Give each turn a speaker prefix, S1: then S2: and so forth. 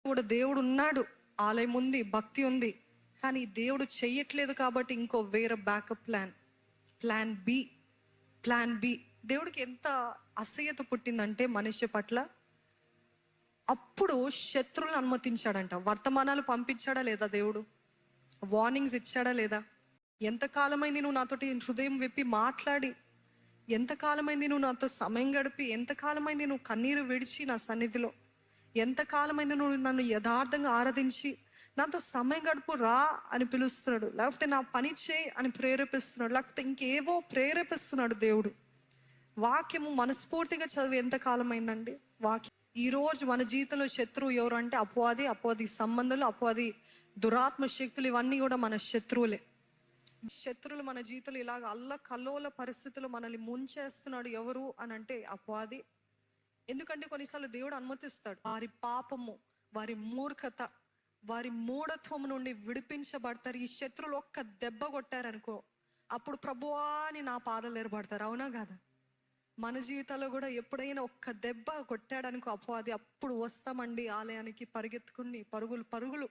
S1: కూడా దేవుడు ఉన్నాడు, ఆలయం ఉంది, భక్తి ఉంది, కానీ దేవుడు చెయ్యట్లేదు కాబట్టి ఇంకో వేరే బ్యాకప్ ప్లాన్ బి. దేవుడికి ఎంత అసహ్యత పుట్టిందంటే మనిషి పట్ల, అప్పుడు శత్రువులను అనుమతించాడంట. వర్తమానాలు పంపించాడా లేదా దేవుడు? వార్నింగ్స్ ఇచ్చాడా లేదా? ఎంతకాలమైంది నువ్వు నాతోటి హృదయం విప్పి మాట్లాడి, ఎంతకాలమైంది నువ్వు నాతో సమయం గడిపి, ఎంతకాలమైంది నువ్వు కన్నీరు విడిచి నా సన్నిధిలో, ఎంతకాలమైంది నువ్వు నన్ను యథార్థంగా ఆరాధించి నాతో సమయం గడుపు రా అని పిలుస్తున్నాడు, లేకపోతే నా పని చేయి అని ప్రేరేపిస్తున్నాడు, లేకపోతే ఇంకేవో ప్రేరేపిస్తున్నాడు దేవుడు. వాక్యము మనస్ఫూర్తిగా చదివి ఎంతకాలమైందండి వాక్యం. ఈరోజు మన జీవితంలో శత్రువు ఎవరు అంటే అపవాది సంబంధాలు, అపవాది దురాత్మ శక్తులు, ఇవన్నీ కూడా మన శత్రువులే. శత్రువులు మన జీవితంలో ఇలాగ అల్లకల్లోల పరిస్థితులు మనల్ని ముంచేస్తున్నాడు ఎవరు అని అంటే అపవాది. ఎందుకంటే కొన్నిసార్లు దేవుడు అనుమతిస్తాడు. వారి పాపము, వారి మూర్ఖత, వారి మూఢత్వం నుండి విడిపించబడతారు. ఈ శత్రువులు ఒక్క దెబ్బ కొట్టారనుకో, అప్పుడు ప్రభువా అని నా పాదాలు ఏర్పడతారు. అవునా కాదా? మన జీవితాల్లో కూడా ఎప్పుడైనా ఒక్క దెబ్బ కొట్టాడనుకో అపవాది, అప్పుడు వస్తామండి ఆలయానికి పరిగెత్తుకుని పరుగులు.